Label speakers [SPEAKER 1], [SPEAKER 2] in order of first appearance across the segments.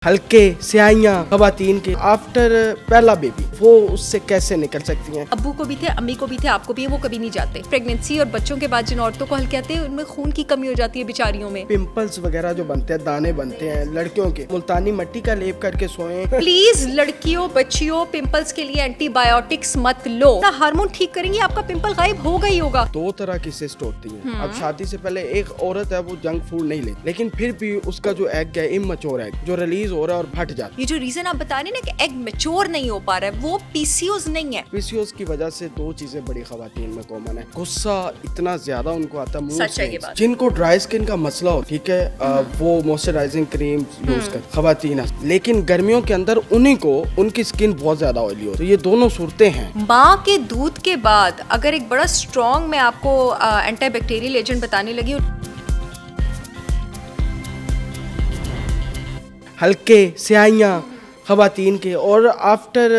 [SPEAKER 1] हल्के स्याहियां खवातीन के आफ्टर पहला बेबी वो उससे कैसे निकल सकती हैं?
[SPEAKER 2] अब्बू को भी थे, अम्मी को भी थे, आपको भी है, वो कभी नहीं जाते। प्रेगनेंसी और बच्चों के बाद जिन औरतों को हल्के आते हैं उनमें खून की कमी हो जाती है बेचारियों में।
[SPEAKER 1] पिंपल्स वगैरह जो बनते हैं, दाने बनते हैं लड़कियों के, मुल्तानी मिट्टी का लेप करके सोएं।
[SPEAKER 2] प्लीज लड़कियों बच्चियों पिंपल्स के लिए एंटीबायोटिक्स मत लो। हार्मोन ठीक करेंगे आपका पिंपल गायब होगा ही होगा।
[SPEAKER 1] दो तरह की सिस्ट होती है। अब शादी से पहले एक औरत है वो जंक फूड नहीं लेती, लेकिन फिर भी उसका जो एग है इमैच्योर एग जो रिलीज हो रहा है और फट जाता है।
[SPEAKER 2] ये जो रीजन आप बता रहे हैं ना कि एग मैच्योर नहीं हो पा रहा है, वो पीसीओस नहीं है।
[SPEAKER 1] पीसीओस की वजह से दो चीजें बड़ी खवातीन में कॉमन है। गुस्सा इतना ज्यादा उनको आता है मुंह से। जिनको ड्राई स्किन का मसला हो, ठीक है, वो मॉइस्चराइजिंग क्रीम यूज कर खवातीन, लेकिन गर्मियों के अंदर उन्हीं को उनकी स्किन बहुत ज्यादा ऑयली हो, तो ये दोनों सूरतें हैं।
[SPEAKER 2] माँ के दूध के बाद अगर एक बड़ा स्ट्रॉन्ग मैं आपको एंटीबैक्टीरियल एजेंट बताने लगी,
[SPEAKER 1] हल्के स्याहियां खवातीन के और आफ्टर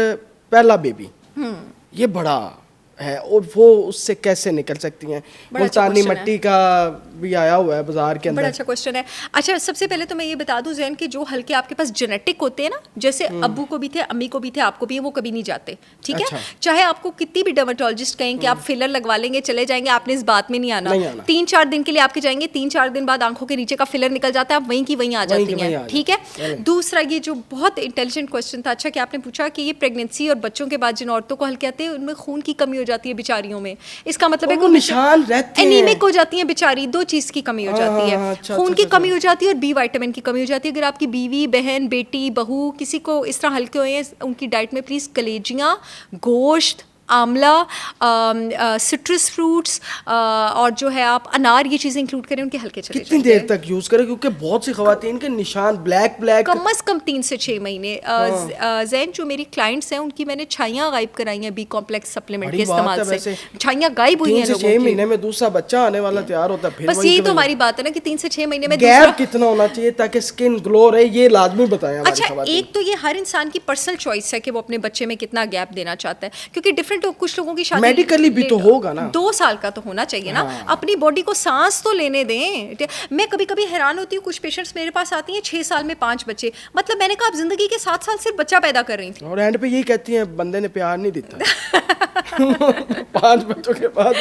[SPEAKER 1] पहला बेबी, ये बड़ा है और वो उससे कैसे निकल सकती हैं? मुल्तानी मिट्टी का भी आया हुआ है बाजार के अंदर।
[SPEAKER 2] बड़ा अच्छा क्वेश्चन है। अच्छा, सबसे पहले तो मैं ये बता दूं जैन कि जो हल्के आपके पास जेनेटिक होते हैं ना, जैसे अब्बू को भी थे, अम्मी को भी थे, आपको भी है, वो कभी नहीं जाते। ठीक
[SPEAKER 1] अच्छा।
[SPEAKER 2] है, चाहे आपको कितनी भी डर्मेटोलॉजिस्ट कहें कि आप फिलर लगवा लेंगे चले जाएंगे, आपने इस बात में नहीं आना। 3-4 दिन के लिए आपके जाएंगे, 3-4 दिन बाद आंखों के नीचे का फिलर निकल जाता है, आप वहीं की वहीं आ जाती हैं। ठीक है। दूसरा ये जो बहुत इंटेलिजेंट क्वेश्चन था, अच्छा कि आपने पूछा कि ये प्रेगनेंसी और बच्चों के बाद जिन औरतों को हल्के आते हैं उनमें खून की कमी हो जाती है बेचारियों में। इसका मतलब है
[SPEAKER 1] कि निशान रहते हैं,
[SPEAKER 2] एनीमिक हो जाती है बेचारी। दो चीज की कमी हो जाती है, खून की कमी हो जाती है और बी विटामिन की कमी हो जाती है। अगर आपकी बीवी बहन बेटी बहू किसी को इस तरह हल्के हुए हैं, उनकी डाइट में प्लीज कलेजियां, गोश्त, आंवला, सिट्रस फ्रूट्स और जो है आप अनार, ये चीजें इंक्लूड करें, उनके हल्के चले।
[SPEAKER 1] कितनी देर तक यूज करें? क्योंकि बहुत सी खवातीन के निशान ब्लैक
[SPEAKER 2] कम से कम 3 से 6 महीने। जैन जो मेरी क्लाइंट्स हैं उनकी मैंने छाइयां गायब कराई हैं बी कॉम्प्लेक्स सप्लीमेंट के इस्तेमाल से। छाइयां गायब हुई हैं लोगों की।
[SPEAKER 1] 3 से 6 महीने में दूसरा बच्चा आने वाला तैयार होता है।
[SPEAKER 2] बस यही तो हमारी बात है ना कि 3 से 6 महीने में
[SPEAKER 1] गैप कितना होना चाहिए ताकि स्किन ग्लो रहे, ये लाजमी बताएं।
[SPEAKER 2] अच्छा, एक तो ये हर इंसान की पर्सनल चॉइस है कि वो अपने बच्चे में कितना गैप देना चाहता है, क्योंकि डिफरेंट कुछ लोगों की
[SPEAKER 1] मेडिकली भी तो होगा ना,
[SPEAKER 2] 2 साल का तो होना चाहिए ना। अपनी बॉडी को सांस तो लेने दें। मैं कभी कभी हैरान होती हूँ, कुछ पेशेंट्स मेरे पास आती हैं 6 साल में 5 बच्चे। मतलब मैंने कहा आप जिंदगी के 7 साल सिर्फ बच्चा पैदा कर रही थी,
[SPEAKER 1] और एंड पे यही कहती हैं बंदे ने प्यार नहीं देता। 5 बच्चों के बाद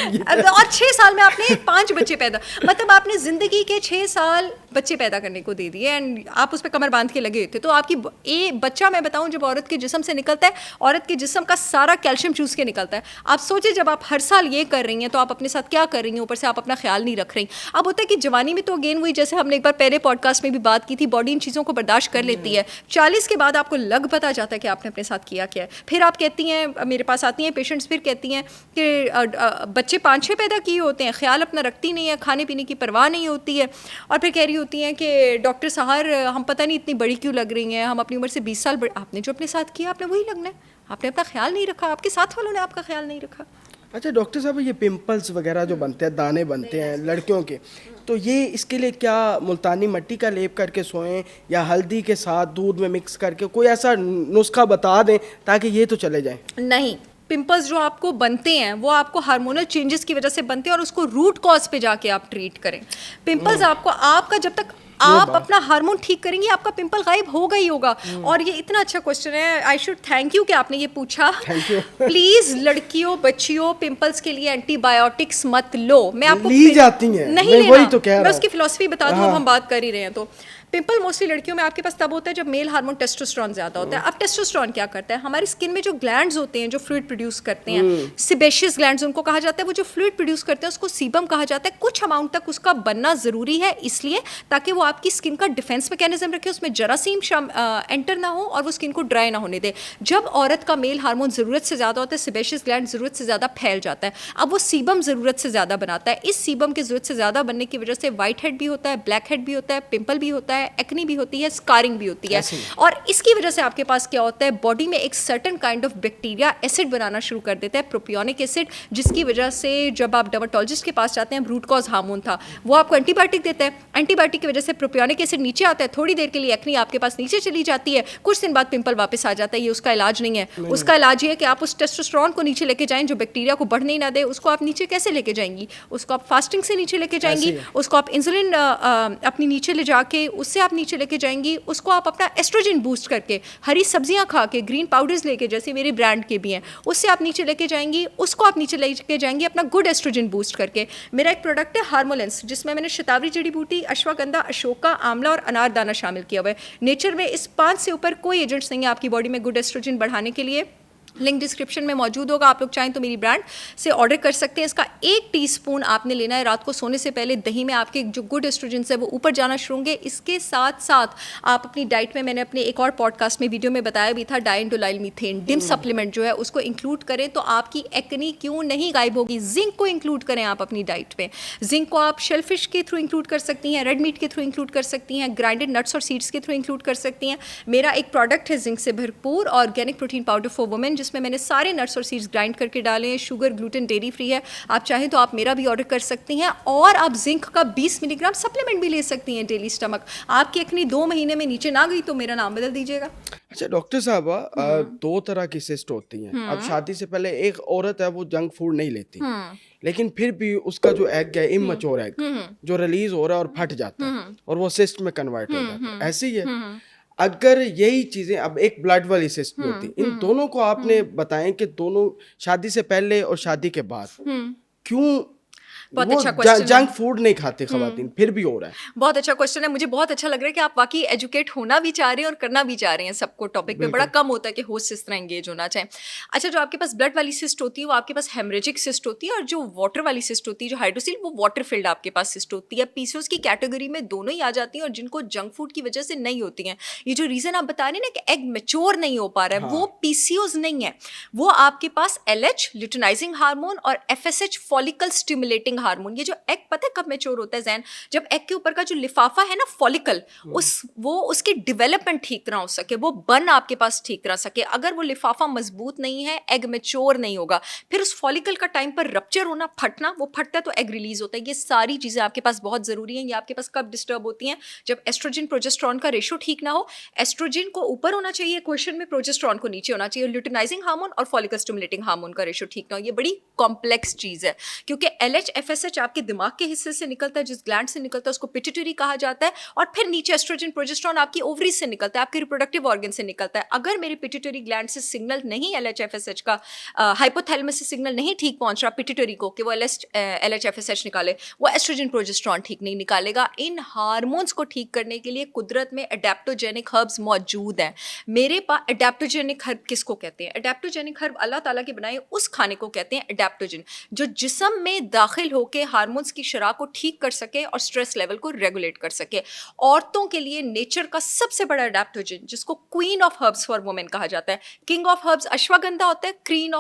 [SPEAKER 2] और 6 साल में आपने 5 बच्चे पैदा, मतलब आपने जिंदगी के 6 साल बच्चे पैदा करने को दे दिए एंड आप उस पर कमर बांध के लगे थे। तो आपकी बच्चा, मैं बताऊं, जब औरत के जिस्म से निकलता है, औरत के जिस्म का सारा कैल्शियम चूस के निकलता है। आप सोचिए जब आप हर साल ये कर रही हैं तो आप अपने साथ क्या कर रही हैं, ऊपर से आप अपना ख्याल नहीं रख रही। अब होता है कि जवानी में तो अगेन वही, जैसे हमने एक बार पहले पॉडकास्ट में भी बात की थी, बॉडी इन चीज़ों को बर्दाश्त कर लेती है। 40 के बाद आपको लग पता जाता है कि आपने अपने साथ किया क्या है। फिर आप कहती हैं, मेरे पास आती हैं पेशेंट्स, फिर कहती हैं कि बच्चे 5-6 पैदा किए होते हैं, ख्याल अपना रखती नहीं है, खाने पीने की परवाह नहीं होती है, और फिर कह रही होती हैं कि डॉक्टर साहब हम पता नहीं इतनी बड़ी क्यों लग रही हैं, हम अपनी उम्र से 20 साल बड़े। आपने जो अपने साथ किया आपने वही लगना है, आपने अपना ख्याल नहीं रखा, आपके साथ वालों ने आपका ख्याल नहीं रखा।
[SPEAKER 1] अच्छा डॉक्टर साहब, ये पिंपल्स वगैरह जो बनते हैं, दाने बनते हैं लड़कियों के, तो ये इसके लिए क्या मुल्तानी मिट्टी का लेप करके सोएं या हल्दी के साथ दूध में मिक्स करके कोई ऐसा नुस्खा बता दें ताकि ये तो चले जाए?
[SPEAKER 2] नहीं, पिंपल्स जो आपको बनते हैं वो आपको हार्मोनल चेंजेस की वजह से बनते हैं, और उसको रूट कॉज पे जाके आप ट्रीट करें। पिंपल्स आपको, आपका जब तक आप अपना हार्मोन ठीक करेंगे आपका पिंपल गायब होगा ही होगा। और ये इतना अच्छा क्वेश्चन है, आई शुड थैंक यू कि आपने ये पूछा। प्लीज लड़कियों बच्चियों पिंपल्स के लिए एंटीबायोटिक्स मत लो। मैं आपको
[SPEAKER 1] ली जाती हैं,
[SPEAKER 2] नहीं लेना, वही तो कह रहा हूं। मैं उसकी फिलॉसफी बता दूं, अब हम बात कर ही रहे हैं। तो पिंपल मोस्टली लड़कियों में आपके पास तब होता है जब मेल हार्मोन टेस्टोस्टेरोन ज्यादा होता है। अब टेस्टोस्टेरोन क्या करता है, हमारी स्किन में जो ग्लैंड्स होते हैं जो फ्लूइड प्रोड्यूस करते हैं, सेबेशियस ग्लैंड्स उनको कहा जाता है, वो जो फ्लूइड प्रोड्यूस करते हैं उसको सीबम कहा जाता है। कुछ अमाउंट तक उसका बनना जरूरी है, इसलिए ताकि वो आपकी स्किन का डिफेंस मैकेनिज्म रखे, उसमें जरासीम एंटर ना हो और वो स्किन को ड्राई ना होने दे। जब औरत का मेल हार्मोन जरूरत से ज्यादा होता है, सेबेशियस ग्लैंड जरूरत से ज्यादा फैल जाता है, अब वो सीबम जरूरत से ज्यादा बनाता है। इस सीबम की जरूरत से ज्यादा बनने की वजह से व्हाइट हेड भी होता है, ब्लैक हेड भी होता है, पिंपल भी होता है, एक्नी भी होती है, स्कारिंग भी होती है। और इसकी वजह से आपके पास क्या होता है, बॉडी में एक certain kind of bacteria acid बनाना शुरू कर देता है, प्रोपियोनिक एसिड, जिसकी वजह से जब आप डर्मेटोलॉजिस्ट के पास जाते हैं, रूट कॉज हार्मोन था, वो आपको एंटीबायोटिक देता है। एंटीबायोटिक की वजह से प्रोपियोनिक एसिड नीचे आता है, थोड़ी देर के लिए एक्नी आपके पास नीचे चली जाती है, कुछ दिन बाद पिंपल वापस आ जाता है। ये उसका इलाज नहीं है। उसका इलाज ये है कि आप उस टेस्टोस्टेरोन को नीचे लेके जाएं जो बैक्टीरिया को बढ़ने ही ना दे। उसको आप नीचे कैसे लेके जाएंगी? उसको आप फास्टिंग से नीचे लेके जाएंगी, उसको आप इंसुलिन अपनी नीचे ले जाके उससे आप नीचे लेके जाएंगी, उसको आप अपना एस्ट्रोजन बूस्ट करके हरी सब्जियां खा के, ग्रीन पाउडर्स लेके, जैसे मेरे ब्रांड के भी हैं, उससे आप नीचे लेके जाएंगी, उसको आप नीचे लेके जाएंगी अपना गुड एस्ट्रोजन बूस्ट करके। मेरा एक प्रोडक्ट है हार्मोलेंस, जिसमें मैंने शतावरी जड़ी बूटी, अश्वगंधा, अशोका, आंवला और अनारदाना शामिल किया हुआ है। नेचर में इस 5 से ऊपर कोई एजेंट्स नहीं है आपकी बॉडी में गुड एस्ट्रोजन बढ़ाने के लिए। लिंक डिस्क्रिप्शन में मौजूद होगा, आप लोग चाहें तो मेरी ब्रांड से ऑर्डर कर सकते हैं। इसका 1 टीस्पून आपने लेना है रात को सोने से पहले, दही में आपके जो गुड एस्ट्रोजन है वो ऊपर जाना शुरू होंगे। इसके साथ साथ आप अपनी डाइट में, मैंने अपने एक और पॉडकास्ट में वीडियो में बताया भी था, डाइंडोलाइल मीथेन डिम सप्लीमेंट जो है उसको इंक्लूड करें तो आपकी एक्नी क्यों नहीं गायब होगी। जिंक को इंक्लूड करें आप अपनी डाइट में। जिंक को आप शेलफिश के थ्रू इंक्लूड कर सकती हैं, रेड मीट के थ्रू इंक्लूड कर सकती हैं, ग्राइंडेड नट्स और सीड्स के थ्रू इंक्लूड कर सकती हैं। मेरा एक प्रोडक्ट है जिंक से भरपूर organic protein powder for women, जिसमें मैंने सारे नट्स और सीड्स ग्राइंड करके डाले हैं। शुगर, ग्लूटेन, डेयरी फ्री है। आप चाहें तो आप मेरा भी ऑर्डर कर सकती हैं और आप जिंक का 20 मिलीग्राम सप्लीमेंट भी ले सकती हैं डेली स्टमक। आपकी एक्नी 2 महीने में नीचे ना गई तो मेरा नाम बदल दीजिएगा।
[SPEAKER 1] अच्छा डॉक्टर साहबा, 2 तरह की सिस्ट होती हैं। अब शादी से पहले एक औरत है वो जंक फूड नहीं लेती, लेकिन फिर भी उसका जो एग है, इमैच्योर एग जो रिलीज हो रहा है और फट जाता है और वो सिस्ट में कन्वर्ट हो जाता है, ऐसे ही है। अगर यही चीजें, अब एक ब्लड वाली सिस्ट भी होती है, इन दोनों को आपने बताएं कि दोनों शादी से पहले और शादी के बाद क्यों
[SPEAKER 2] बहुत अच्छा क्वेश्चन,
[SPEAKER 1] जंक फूड नहीं खाते खवातीन फिर भी हो रहा है।
[SPEAKER 2] बहुत अच्छा क्वेश्चन है। मुझे बहुत अच्छा लग रहा है कि आप वाकई एजुकेट होना भी चाह रहे हैं और करना भी चाह रहे हैं सबको। टॉपिक पे बड़ा कम होता है कि होस्ट इस तरह एंगेज होना चाहें। अच्छा, जो आपके पास ब्लड वाली सिस्ट होती है वो आपके पास हेमरेजिक सिस्ट होती है, और जो वाटर वाली सिस्ट होती है, जो हाइड्रोसिल, वो वाटर फिल्ड आपके पास सिस्ट होती है। पीसीओएस की कैटेगरी में दोनों ही आ जाती हैं, और जिनको जंक फूड की वजह से नहीं होती हैं, ये जो रीजन आप बता रहे हैं ना कि एग मैच्योर नहीं हो पा रहा है, वो पीसीओएस नहीं है, वो आपके पास एलएच ल्यूटिनाइजिंग हार्मोन और एफएसएच फॉलिकल स्टिमुलेटिंग हार्मोन, ये जो एग पता है कब मैच्योर होता है जैन, जब एग के ऊपर का जो लिफाफा है ना फॉलिकल, उसकी डेवलपमेंट ठीक तरह हो सके, वो बन आपके पास ठीक तरह सके। अगर वो लिफाफा मजबूत नहीं है, एग मैच्योर नहीं होगा, फिर उस फॉलिकल का टाइम पर रप्चर होना, फटना, वो फटता है तो एग रिलीज होता है। ये सारी चीजें आपके पास बहुत जरूरी हैं। ये आपके पास कब डिस्टर्ब होती हैं? जब एस्ट्रोजन प्रोजेस्टेरॉन का रेशो ठीक ना हो। एस्ट्रोजन को ऊपर होना चाहिए इक्वेशन में, प्रोजेस्टेरॉन को नीचे होना चाहिए। ल्यूटिनाइजिंग हार्मोन और फॉलिकल स्टिमुलेटिंग हार्मोन का रेशो ठीक ना हो। ये बड़ी कॉम्प्लेक्स चीज है, क्योंकि एलएच एफएसएच आपके दिमाग के हिस्से से निकलता है, जिस ग्लैंड से निकलता है उसको पिट्यूटरी कहा जाता है, और फिर नीचे एस्ट्रोजन प्रोजेस्टेरॉन आपकी ओवरी से निकलता है, आपके रिप्रोडक्टिव ऑर्गन से निकलता है। अगर मेरे पिट्यूटरी ग्लैंड से सिग्नल नहीं, एलएचएफएसएच का हाइपोथैलेमस से सिग्नल नहीं ठीक पहुंच रहा पिट्यूटरी को कि वो एलएचएफएसएच निकाले, वो एस्ट्रोजन प्रोजेस्टेरॉन ठीक नहीं निकालेगा। इन हार्मोन्स को ठीक करने के लिए कुदरत में एडेप्टोजेनिक हर्ब्स मौजूद हैं। मेरे पास एडेप्टोजेनिक हर्ब किसको कहते हैं? एडेप्टोजेनिक हर्ब अल्लाह ताला के बनाए उस खाने को कहते हैं एडेप्टोजन, जो जिस्म में दाखिल होकर हार्मोन्स की शरह को ठीक कर सके और स्ट्रेस लेवल को रेगुलेट कर सके। औरतों के लिए नेचर का सबसे बड़ा एडेप्टोजन, जिसको queen of herbs for women कहा जाता है, किंग ऑफ हर्ब्स अश्वगंधा होता है, क्वीन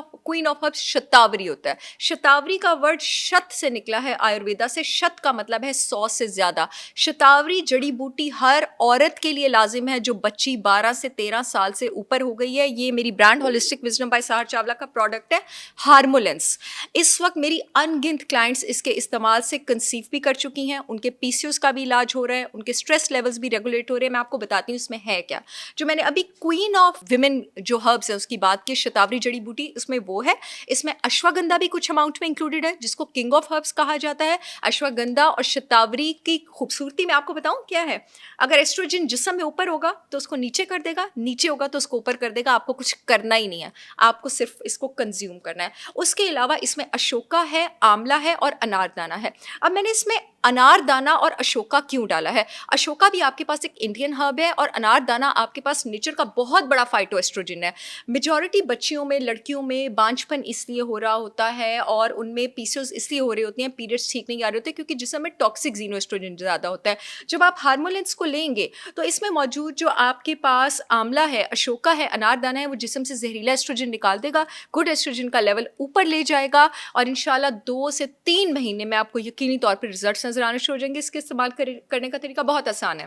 [SPEAKER 2] ऑफ हर्ब्स शतावरी होता है। शतावरी का वर्ड शत से निकला है आयुर्वेदा से। शत का मतलब है 100 से ज्यादा। शतावरी जड़ी बूटी हर औरत के लिए लाजिम है जो बच्ची 12 से 13 साल से ऊपर हो गई है। ये मेरी ब्रांड होलिस्टिक विजडम बाय सहर चावला का प्रोडक्ट है हार्मोलेंस। इस वक्त मेरी अनगिनत क्लाइंट्स इसके इस्तेमाल से कंसीव भी कर चुकी हैं, उनके पीसीओएस का भी इलाज हो रहा है, उनके स्ट्रेस लेवल्स भी रेगुलेट हो रहे हैं। मैं आपको बताती हूँ इसमें है क्या। जो मैंने अभी क्वीन ऑफ विमेन जो हर्ब्स है उसकी बात की, शतावरी जड़ी बूटी, उसमें वो है। इसमें अश्वगंधा भी कुछ अमाउंट में इंक्लूडेड है, जिसको किंग ऑफ हर्ब्स कहा जाता है। अश्वगंधा और शतावरी की खूबसूरती मैं आपको बताऊं क्या है। अगर एस्ट्रोजन जिस्म में ऊपर होगा तो उसको नीचे कर देगा, नीचे होगा तो उसको ऊपर कर देगा। आपको कुछ करना ही नहीं है, आपको सिर्फ इसको कंज्यूम करना है। उसके अलावा इसमें अशोका है, आंवला है और अनारदाना है। अब मैंने इसमें अनारदाना और अशोका क्यों डाला है? अशोका भी आपके पास एक इंडियन हर्ब है और अनारदाना आपके पास नेचर का बहुत बड़ा फाइटोएस्ट्रोजन है। मेजॉरिटी बच्चियों में, लड़कियों में बांझपन इसलिए हो रहा होता है और उनमें पीसीओएस इसलिए हो रही होती हैं, पीरियड्स ठीक नहीं आ रहे होते, क्योंकि जिसम में टॉक्सिक जीनोएस्ट्रोजन ज़्यादा होता है। जब आप हार्मोलेंस को लेंगे तो इसमें मौजूद जो आपके पास आंवला है, अशोका है, अनारदाना है, वो जिसम से जहरीला एस्ट्रोजन निकाल देगा, गुड एस्ट्रोजन का लेवल ऊपर ले जाएगा, और इंशाल्लाह 2 से 3 महीने में आपको यकीनी तौर पर रिजल्ट नजर आने शुरू हो जाएंगे। इसके इस्तेमाल करने का तरीका बहुत आसान है।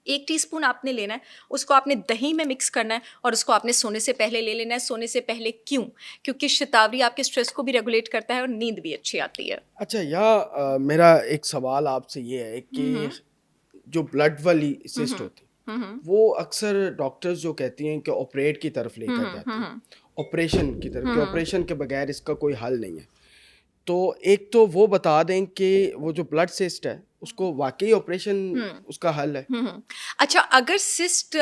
[SPEAKER 2] 1 टीस्पून आपने लेना है, उसको आपने दही में मिक्स करना है और उसको आपने सोने से पहले ले लेना है। सोने से पहले क्यों? क्योंकि शतावरी आपके स्ट्रेस को भी रेगुलेट करता है और नींद भी अच्छी आती है।
[SPEAKER 1] अच्छा, मेरा एक सवाल आपसे ये है कि जो ब्लड वाली सिस्ट होती है वो अक्सर डॉक्टर्स जो कहती हैं कि ऑपरेट की तरफ लेकर जाते हैं, ऑपरेशन की तरफ, कि ऑपरेशन के बगैर इसका कोई हल नहीं है। तो एक तो वो बता दें कि वो जो ब्लड सिस्ट है उसको वाकई ऑपरेशन उसका हल है।
[SPEAKER 2] अच्छा, अगर सिस्ट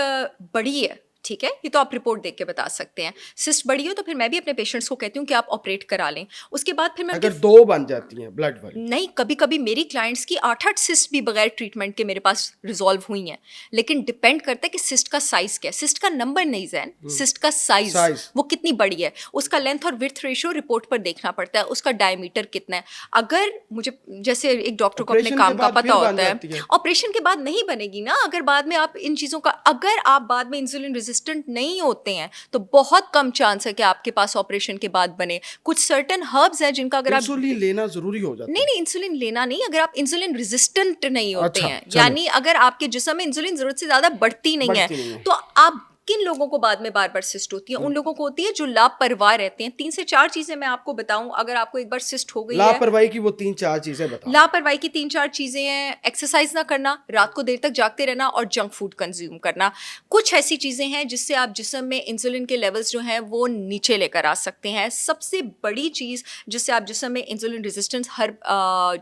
[SPEAKER 2] बड़ी है, ठीक है, ये तो आप रिपोर्ट देख के बता सकते हैं। सिस्ट बड़ी हो तो फिर मैं भी अपने पेशेंट्स को कहती हूँ कि आप ऑपरेट करा लें। उसके बाद फिर मैं
[SPEAKER 1] अगर 2 बन जाती हैं ब्लड वाली,
[SPEAKER 2] नहीं, कभी कभी मेरी क्लाइंट्स की 8-8 सिस्ट भी बगैर ट्रीटमेंट के मेरे पास रिजॉल्व हुई हैं। लेकिन डिपेंड करता है कि सिस्ट का साइज क्या है। सिस्ट का नंबर नहीं जैन, सिस्ट का साइज वो कितनी बड़ी है, उसका लेंथ और विड्थ रेशियो रिपोर्ट पर देखना पड़ता है, उसका डायमीटर कितना है। अगर मुझे, जैसे एक डॉक्टर को अपने काम का पता होता है, ऑपरेशन के बाद नहीं बनेगी ना। अगर बाद में आप इन चीज़ों का, अगर आप बाद में इंसुलिन रेजिस्टेंट नहीं होते हैं तो बहुत कम चांस है कि आपके पास ऑपरेशन के बाद बने। कुछ सर्टन हर्ब्स हैं जिनका अगर आप
[SPEAKER 1] इंसुलिन लेना जरूरी हो जाता है।
[SPEAKER 2] नहीं, इंसुलिन लेना नहीं, अगर आप इंसुलिन रेजिस्टेंट नहीं होते हैं,
[SPEAKER 1] चलो।
[SPEAKER 2] यानी अगर आपके जिस्म में इंसुलिन जरूरत से ज्यादा बढ़ती नहीं है, तो आप किन लोगों को बाद में बार बार सिस्ट होती है? उन लोगों को होती है जो लापरवाह रहते हैं। 3 से 4 चीजें मैं आपको बताऊं, अगर आपको एक बार सिस्ट हो गई है,
[SPEAKER 1] लापरवाही की वो 3-4 चीजें बताओ।
[SPEAKER 2] लापरवाही की 3-4 चीजें हैं, एक्सरसाइज ना करना, रात को देर तक जागते रहना और जंक फूड कंज्यूम करना। कुछ ऐसी चीजें हैं जिससे आप जिस्म में इंसुलिन के लेवल्स जो हैं वो नीचे लेकर आ सकते हैं। सबसे बड़ी चीज जिससे आप जिस्म में इंसुलिन रेजिस्टेंस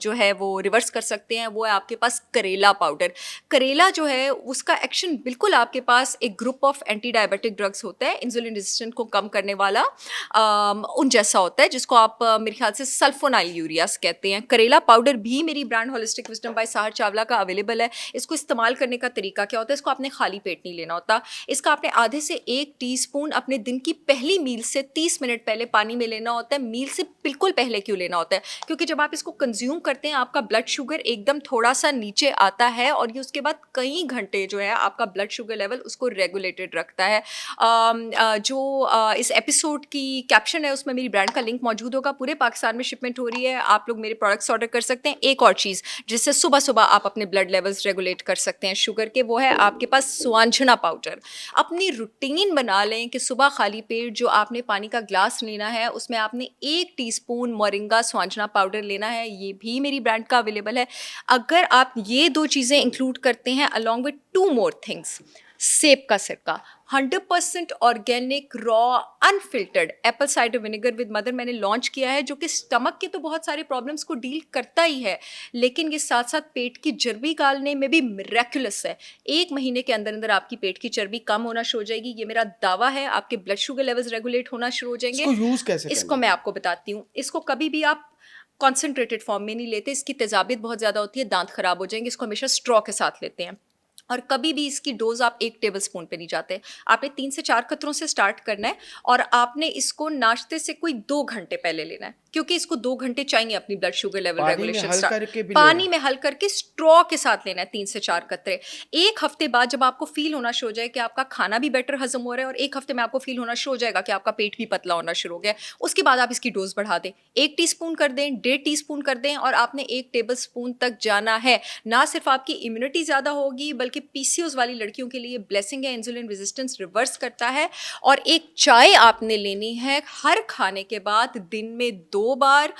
[SPEAKER 2] जो है वो रिवर्स कर सकते हैं, वो है आपके पास करेला पाउडर। करेला जो है उसका एक्शन बिल्कुल आपके पास एक group of anti diabetic drugs होता है, इंसुलिन रेजिस्टेंस को कम करने वाला, उन जैसा होता है, जिसको आप मेरे ख्याल से सल्फोनाइल यूरियास कहते हैं। करेला पाउडर भी मेरी brand holistic wisdom by Sahar Chawla का अवेलेबल है। इसको इस्तेमाल करने का तरीका क्या होता है? इसको आपने खाली पेट नहीं लेना होता। इसका आपने आधे से 1 टीस्पून अपने दिन की पहली मील से 30 मिनट पहले पानी में लेना होता है। मील से बिल्कुल पहले क्यों लेना होता है? क्योंकि जब आप इसको कंज्यूम करते हैं आपका ब्लड शुगर एकदम थोड़ा सा नीचे आता है और ये उसके बाद कई घंटे जो है आपका ब्लड शुगर लेवल उसको रेगुलेटेड रखता है। इस एपिसोड की कैप्शन है उसमें मेरी ब्रांड का लिंक मौजूद होगा। पूरे पाकिस्तान में शिपमेंट हो रही है, आप लोग मेरे प्रोडक्ट्स ऑर्डर कर सकते हैं। एक और चीज़ जिससे सुबह सुबह आप अपने ब्लड लेवल्स रेगुलेट कर सकते हैं शुगर के, वो है आपके पास सुआंजना पाउडर। अपनी रूटीन बना लें कि सुबह खाली पेट जो आपने पानी का ग्लास लेना है उसमें आपने 1 टीस्पून मोरिंगा सुआंजना पाउडर लेना है। ये भी मेरी ब्रांड का अवेलेबल है। अगर आप ये 2 चीज़ें इंक्लूड करते हैं अलॉन्ग विद 2 मोर थिंग्स, सेब का सिरका, 100% organic raw unfiltered Apple cider vinegar with mother मैंने लॉन्च किया है, जो कि स्टमक के तो बहुत सारे प्रॉब्लम्स को डील करता ही है, लेकिन ये साथ साथ पेट की चर्बी निकालने में भी मिरेक्युलस है। 1 महीने के अंदर अंदर आपकी पेट की चर्बी कम होना शुरू हो जाएगी, ये मेरा दावा है। आपके ब्लड शुगर लेवल्स रेगुलेट होना शुरू हो जाएंगे।
[SPEAKER 1] इसको यूज कैसे
[SPEAKER 2] इसको मैं आपको बताती हूँ। इसको कभी भी आप कॉन्सेंट्रेटेड फॉर्म में नहीं लेते, इसकी तेजाबियत बहुत ज़्यादा होती है, दांत खराब हो जाएंगे। इसको हमेशा स्ट्रॉ के साथ लेते हैं और कभी भी इसकी डोज आप 1 टेबलस्पून पे नहीं जाते। आपने 3 से 4 कतरों से स्टार्ट करना है और आपने इसको नाश्ते से कोई 2 घंटे पहले लेना है, क्योंकि इसको 2 घंटे चाहिए अपनी blood sugar level regulation start. पानी में हल करके स्ट्रॉ के साथ लेना है 3 से 4 कतरे। 1 हफ्ते बाद जब आपको फील होना शुरू हो जाए कि आपका खाना भी बेटर हजम हो रहा है और 1 हफ्ते में आपको फील होना शुरू हो जाएगा कि आपका पेट भी पतला होना शुरू हो गया, उसके बाद आप इसकी डोज बढ़ा दें। 1 टीस्पून कर दें, 1.5 टीस्पून कर दें और आपने 1 टेबल स्पून तक जाना है। ना सिर्फ आपकी इम्यूनिटी ज़्यादा होगी बल्कि पीसीओएस वाली लड़कियों के लिए ब्लेसिंग है, इंसुलिन रेजिस्टेंस रिवर्स करता है। और एक चाय आपने लेनी है हर खाने के बाद दिन में 2 बार।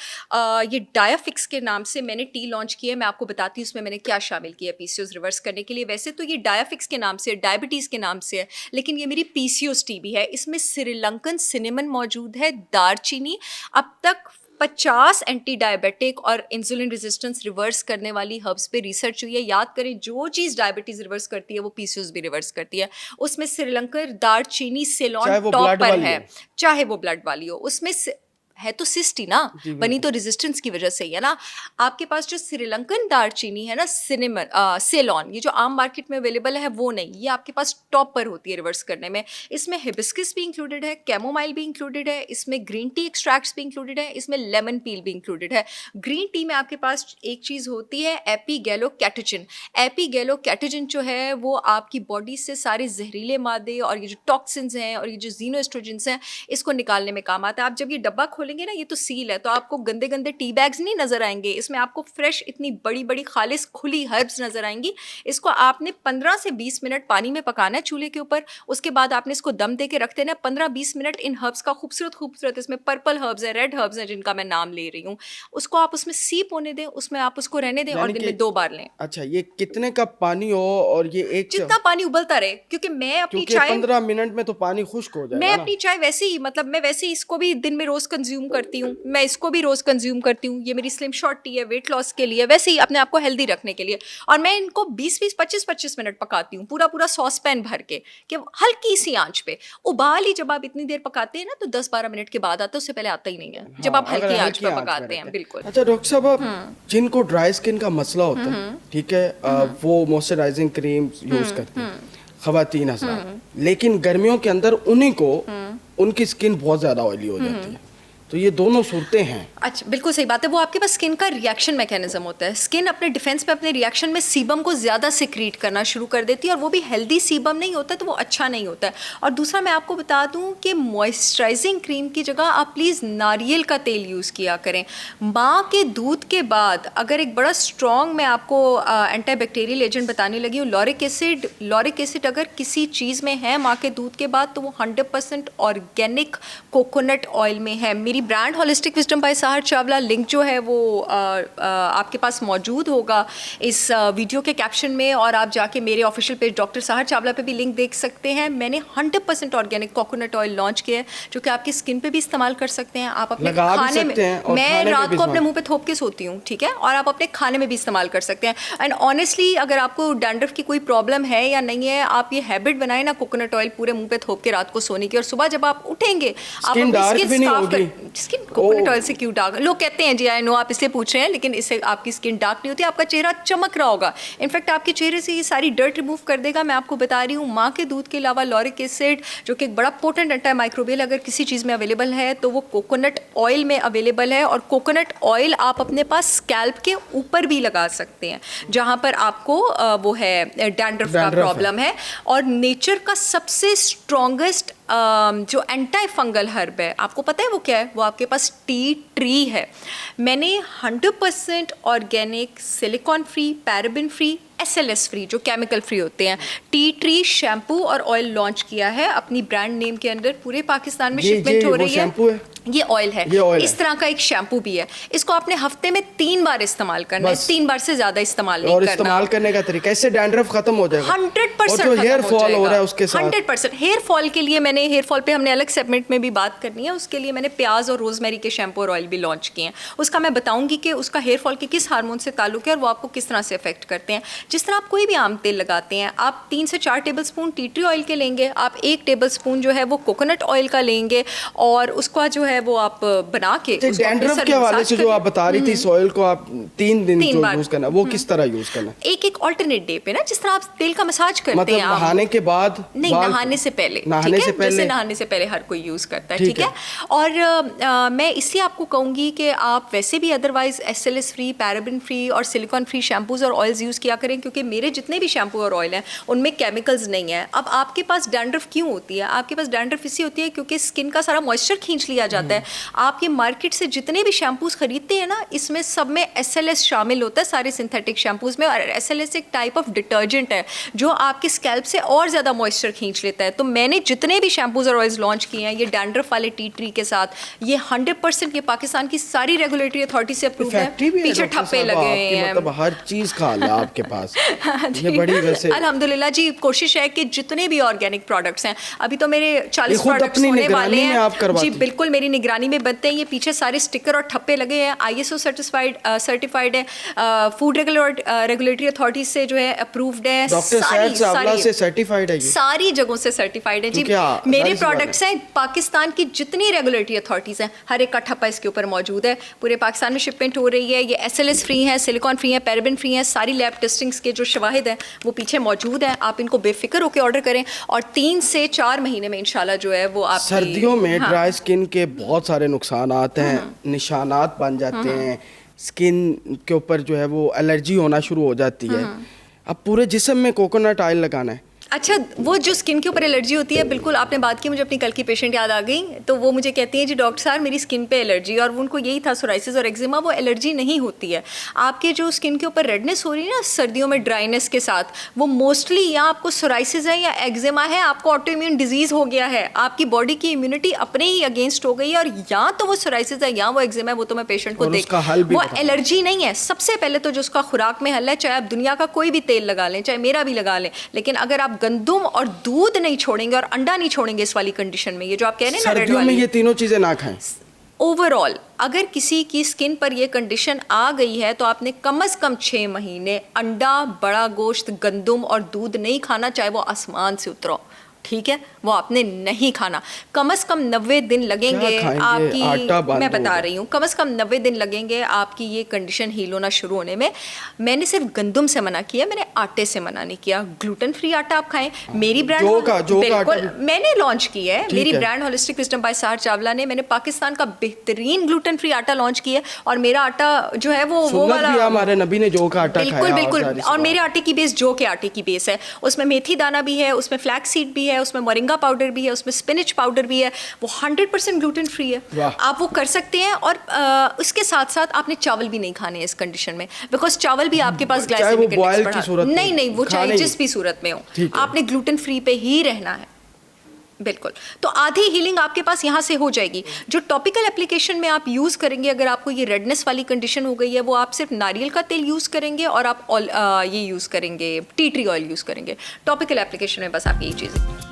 [SPEAKER 2] ये डायाफिक्स के नाम से मैंने टी लॉन्च किया है, मैं आपको बताती हूँ इसमें मैंने क्या शामिल किया पीसीओएस रिवर्स करने के लिए। वैसे तो ये डायाफिक्स के नाम से, डायबिटीज़ के नाम से है, लेकिन ये मेरी पीसीओएस टी भी है। इसमें श्रीलंकन सिनेमन मौजूद है, दारचीनी। अब तक 50 एंटी डायबिटिक और इंसुलिन रेजिस्टेंस रिवर्स करने वाली हर्ब्स पे रिसर्च हुई है। याद करें, जो चीज़ डायबिटीज़ रिवर्स करती है वो पीसीओएस भी रिवर्स करती है। उसमें श्रीलंकन, दारचीनी, सेलोन टॉप पर है, चाहे वो ब्लड वाली हो। उसमें है तो सिस्ट ही ना, बनी तो रेजिस्टेंस की वजह से ही है ना। आपके पास जो श्रीलंकन दारचीनी है ना, सेलोन, ये जो आम मार्केट में अवेलेबल है वो नहीं, ये आपके पास टॉप पर होती है रिवर्स करने में। इसमें हिबिस्कस भी इंक्लूडेड है, कैमोमाइल भी इंक्लूडेड है, इसमें ग्रीन टी एक्सट्रैक्ट्स भी इंक्लूडेड है, इसमें लेमन पील भी इंक्लूडेड है। ग्रीन टी में आपके पास एक चीज़ होती है एपीगैलोकैटोजिन। एपीगैलोकैटोजिन जो है वो आपकी बॉडी से सारे जहरीले मादे और ये जो टॉक्सिन्स हैं और ये जो जीनोएस्ट्रोजेंस हैं, इसको निकालने में काम आता है। आप जब ये डब्बा खोलेंगे ना, ये तो सील है, तो आपको गंदे गंदे टी बैग्स नहीं नजर आएंगे, इसमें आपको फ्रेश इतनी बड़ी बड़ी खालिस खुली हर्ब्स नजर आएंगी। इसको आपने 15 से 20 मिनट पानी में पकाना है चूल्हे के ऊपर। उसके बाद आपने इसको दम दे के रख देना है 15-20 मिनट। इन हर्ब्स का खूबसूरत इसमें पर्पल हर्ब्स है, रेड हर्ब्स हैं जिनका मैं नाम ले रही हूँ, उसको आप उसमें सीप होने दें, उसमें आप उसको रहने दें और दिन में 2 बार लें।
[SPEAKER 1] अच्छा, ये कितने कप पानी हो? और ये एक
[SPEAKER 2] जितना पानी उबलता रहे, क्योंकि मैं अपनी चाय
[SPEAKER 1] 15 मिनट में तो पानी खुश्क हो जाएगा।
[SPEAKER 2] मैं अपनी चाय वैसे ही, मतलब मैं वैसे ही इसको भी दिन में रोज कंज्यूम कंज्यूम करती हूँ, मैं इसको भी रोज़ कंज्यूम करती हूँ, ये मेरी स्लिम शॉर्ट टी है वेट लॉस के लिए, वैसे ही अपने आप को हेल्दी रखने के लिए। और मैं इनको 20-20, 25-25 मिनट पकाती हूँ, पूरा सॉस पैन भर के, कि हल्की सी आंच पे उबाल ही जब आप इतनी देर पकाते हैं ना, तो 10-12 मिनट के बाद आता है, उससे पहले आता ही नहीं है जब आप
[SPEAKER 1] अगर
[SPEAKER 2] हल्की आंच पे
[SPEAKER 1] आंच
[SPEAKER 2] पकाते
[SPEAKER 1] में
[SPEAKER 2] हैं।
[SPEAKER 1] रहते
[SPEAKER 2] बिल्कुल।
[SPEAKER 1] अच्छा डॉक्टर साहब, अब जिनको ड्राई स्किन का मसला होता है, ठीक है, वो मॉइस्चराइजिंग क्रीम यूज करते हैं, खवातीन हज़रात, लेकिन गर्मियों के अंदर उन्हीं को उनकी स्किन बहुत ज़्यादा ऑयली हो जाती है, तो ये दोनों सूरतें हैं।
[SPEAKER 2] अच्छा, बिल्कुल सही बात है। वो आपके पास स्किन का रिएक्शन मैकेनिज्म होता है। स्किन अपने डिफेंस पे अपने रिएक्शन में सीबम को ज़्यादा सिक्रीट करना शुरू कर देती है, और वो भी हेल्दी सीबम नहीं होता, तो वो अच्छा नहीं होता है। और दूसरा मैं आपको बता दूं कि मॉइस्चराइजिंग क्रीम की जगह आप प्लीज़ नारियल का तेल यूज़ किया करें। माँ के दूध के बाद अगर एक बड़ा स्ट्रॉन्ग, मैं आपको एंटीबैक्टीरियल एजेंट बताने लगी हूँ, लॉरिक एसिड अगर किसी चीज़ में है माँ के दूध के बाद, तो वो 100% ऑर्गेनिक कोकोनट ऑयल में है। मेरी brand holistic wisdom by Sahar Chawla, link जो है वो आपके पास मौजूद होगा इस वीडियो के कैप्शन में, और आप जाके मेरे ऑफिशियल पेज डॉक्टर साहर चावला पे भी लिंक देख सकते हैं। मैंने 100% ऑर्गेनिक कोकोनट ऑयल लॉन्च किया है, जो कि आपकी स्किन पे भी इस्तेमाल कर सकते हैं, आप अपने खाने में, मैं रात को अपने मुंह पे थोप के सोती हूँ, ठीक है, और आप अपने खाने में भी इस्तेमाल कर सकते हैं। एंड ऑनेस्टली अगर आपको डैंड्रफ की कोई प्रॉब्लम है या नहीं है, आप ये हैबिट बनाए ना कोकोनट ऑयल पूरे मुंह पे थोप के रात को सोने की, और सुबह जब आप उठेंगे आप स्किन कोकोनट ऑयल से क्यों डार्क, लोग कहते हैं जी आई नो आप इसलिए पूछ रहे हैं, लेकिन इससे आपकी स्किन डार्क नहीं होती, आपका चेहरा चमक रहा होगा। इनफैक्ट आपके चेहरे से ये सारी डर्ट रिमूव कर देगा। मैं आपको बता रही हूँ, माँ के दूध के अलावा लॉरिक एसिड, जो कि एक बड़ा पोटेंट एंटी माइक्रोबियल अगर किसी चीज़ में अवेलेबल है तो वो कोकोनट ऑयल में अवेलेबल है। और कोकोनट ऑयल आप अपने पास स्कैल्प के ऊपर भी लगा सकते हैं जहाँ पर आपको वो है डैंड्रफ का प्रॉब्लम है। और नेचर का सबसे स्ट्रॉन्गेस्ट जो एंटी फंगल हर्ब है, आपको पता है वो क्या है? वो आपके पास टी ट्री है। मैंने 100% organic, silicon free, paraben free, SLS free, जो केमिकल फ्री होते हैं, टी ट्री शैम्पू और ऑयल लॉन्च किया है अपनी ब्रांड नेम के अंदर। पूरे पाकिस्तान में शिपमेंट हो रही है। ये ऑयल है, इस तरह का एक शैम्पू भी है। इसको आपने हफ्ते में 3 बार इस्तेमाल करना है, 3 बार से ज्यादा इस्तेमाल नहीं करना।
[SPEAKER 1] और इस्तेमाल करने का तरीका, इससे डैंड्रफ खत्म हो जाएगा
[SPEAKER 2] 100%।
[SPEAKER 1] और जो हेयर फॉल हो रहा है उसके साथ
[SPEAKER 2] 100%। हेयर फॉल के लिए मैंने, हेयर फॉल पे हमने अलग सेगमेंट में भी बात करनी है, उसके लिए मैंने प्याज और रोजमेरी के शैम्पू और ऑयल भी लॉन्च किए हैं। उसका मैं बताऊंगी कि उसका हेयर फॉल के किस हार्मोन से ताल्लुक है और वो आपको किस तरह से अफेक्ट करते हैं। जिस तरह आप कोई भी आम तेल लगाते हैं, आप 3 से 4 table spoon tea tree oil के लेंगे, आप 1 टेबल स्पून जो है वो कोकोनट ऑयल का लेंगे, और उसका जो है वो आप बना के
[SPEAKER 1] डैंड्रफ के हवाले से जो आप बता रही थी, इस ऑयल को आप 3 दिन यूज करना, वो किस तरह यूज करना?
[SPEAKER 2] एक ऑल्टरनेट डे पे ना, जिस तरह आप तेल का मसाज करते
[SPEAKER 1] मतलब
[SPEAKER 2] हैं,
[SPEAKER 1] नहाने के बाद
[SPEAKER 2] नहीं, नहाने से पहले, जैसे नहाने से पहले हर कोई यूज करता है, ठीक है। और मैं इसलिए आपको कहूंगी कि आप वैसे भी otherwise SLS free, paraben free और सिलिकॉन फ्री शैम्पूज और ऑयल्स यूज किया करें, क्योंकि मेरे जितने भी शैम्पू और ऑयल हैं उनमें केमिकल्स नहीं है। अब आपके पास डैंड्रफ क्यों होती है? आपके पास डैंड्रफ इसलिए होती है क्योंकि स्किन का सारा मॉइस्चर खींच लिया जाता है। आप ये मार्केट से जितने भी शैम्पूज खरीदते हैं ना, इसमें सब में SLS शामिल होता है, सारे सिंथेटिक शैम्पूज में। और SLS एक टाइप ऑफ डिटर्जेंट है जो आपके स्कैल्प से और ज़्यादा मॉइस्चर खींच लेता है। तो मैंने जितने भी शैम्पूज और ऑयल्स लॉन्च किए हैं, ये डैंड्रफ वाले टी ट्री के साथ, ये 100% ये पाकिस्तान की सारी रेगुलेटरी अथॉरिटी से अप्रूव है। पीछे ठप्पे लगे हैं,
[SPEAKER 1] मतलब हर चीज़ का है आपके पास। ये बड़ी वैसे
[SPEAKER 2] अल्हम्दुलिल्लाह जी, कोशिश है कि जितने भी ऑर्गेनिक प्रोडक्ट्स हैं, अभी तो मेरे 40 प्रोडक्ट्स होने वाले हैं जी, बिल्कुल मेरी निगरानी में बनते हैं। ये पीछे सारे स्टिकर और ठप्पे लगे हैं, ISO सर्टिफाइड है, फूड रेगुलेटरी अथॉरिटी से जो है अप्रूव्ड है,
[SPEAKER 1] डॉक्टर साहर चावला से सर्टिफाइड है,
[SPEAKER 2] सारी जगहों से सर्टिफाइड है जी। मेरे प्रोडक्ट्स हैं, पाकिस्तान की जितनी रेगुलेटरी अथॉरिटीज़ हैं, हर एक का ठप्पा इसके ऊपर मौजूद है। पूरे पाकिस्तान में शिपमेंट हो रही है। ये SLS फ्री है, सिलिकॉन फ्री है, पैराबिन फ्री है, सारी लैब टेस्टिंग्स के जो शवाहिद हैं वो पीछे मौजूद हैं। आप इनको बेफिक्र होकर ऑर्डर करें और 3 से 4 महीने में इंशाल्लाह जो है वो आप
[SPEAKER 1] सर्दियों में ड्राई स्किन के बहुत सारे नुकसान आते हैं, निशानात बन जाते हैं, स्किन के ऊपर जो है वो एलर्जी होना शुरू हो जाती है। अब पूरे जिस्म में कोकोनट ऑयल लगाना है।
[SPEAKER 2] अच्छा, वो जो स्किन के ऊपर एलर्जी होती है, बिल्कुल आपने बात की, मुझे अपनी कल की पेशेंट याद आ गई। तो वो मुझे कहती है जी डॉक्टर साहब मेरी स्किन पे एलर्जी, और उनको यही था सोराइसिस और एक्जिमा। वो एलर्जी नहीं होती है, आपके जो स्किन के ऊपर रेडनेस हो रही है ना सर्दियों में ड्राइनेस के साथ, वो मोस्टली या आपको सोराइसिस है या एक्जिमा है, आपको ऑटो इम्यून डिजीज़ हो गया है, आपकी बॉडी की इम्यूनिटी अपने ही अगेंस्ट हो गई है, और या तो वो सोराइसिस है या वो एक्जिमा है। वो तो मैं पेशेंट को वो एलर्जी नहीं है। सबसे पहले तो जो उसका खुराक में हल है, चाहे आप दुनिया का कोई भी तेल लगा लें, चाहे मेरा भी लगा लें, लेकिन अगर आप गंदुम और दूध नहीं छोड़ेंगे और अंडा नहीं छोड़ेंगे इस वाली कंडीशन में, ये जो आप कह रहे हैं ना,
[SPEAKER 1] सर्दियों में ये तीनों चीजें ना खाएं।
[SPEAKER 2] ओवरऑल अगर किसी की स्किन पर ये कंडीशन आ गई है तो आपने कम से कम 6 महीने अंडा, बड़ा गोश्त, गंदम और दूध नहीं खाना, चाहे वो आसमान से उतरो, ठीक है, वो आपने नहीं खाना। कम से कम 90 दिन लगेंगे आपकी, मैं बता रही हूँ, कम से कम 90 दिन लगेंगे आपकी ये कंडीशन हील होना शुरू होने में। मैंने सिर्फ गंदम से मना किया, मैंने आटे से मना नहीं किया। ग्लूटेन फ्री आटा आप खाएं, मेरी ब्रांड बिल्कुल मैंने लॉन्च की है, मेरी ब्रांड होलिस्टिक विजडम बाय सार चावला ने, मैंने पाकिस्तान का बेहतरीन ग्लूटेन फ्री आटा लॉन्च किया है। और मेरा आटा जो है वो वाला,
[SPEAKER 1] हमारे नबी ने जौ का आटा
[SPEAKER 2] बिल्कुल बिल्कुल, और मेरे आटे की बेस जौ के आटे की बेस है, उसमें मेथी दाना भी है, उसमें फ्लैक्स सीड भी है, उसमें मोरिंगा पाउडर भी है, उसमें स्पिनच पाउडर भी है, वो 100% ग्लूटेन फ्री है। आप वो कर सकते हैं। और उसके साथ साथ आपने चावल भी नहीं खाने इस कंडीशन में, बिकॉज चावल भी आपके पास ग्लाइसेमिक इंडेक्स बढ़ा, नहीं वो चाहे जिस भी सूरत में हो, आपने ग्लूटेन फ्री पे ही रहना है। बिल्कुल, तो आधी हीलिंग आपके पास यहाँ से हो जाएगी। जो टॉपिकल एप्लीकेशन में आप यूज़ करेंगे, अगर आपको ये रेडनेस वाली कंडीशन हो गई है, वो आप सिर्फ नारियल का तेल यूज़ करेंगे और आप ये यूज़ करेंगे, टी ट्री ऑयल यूज़ करेंगे। टॉपिकल एप्लीकेशन में बस आपकी ये चीज़ें।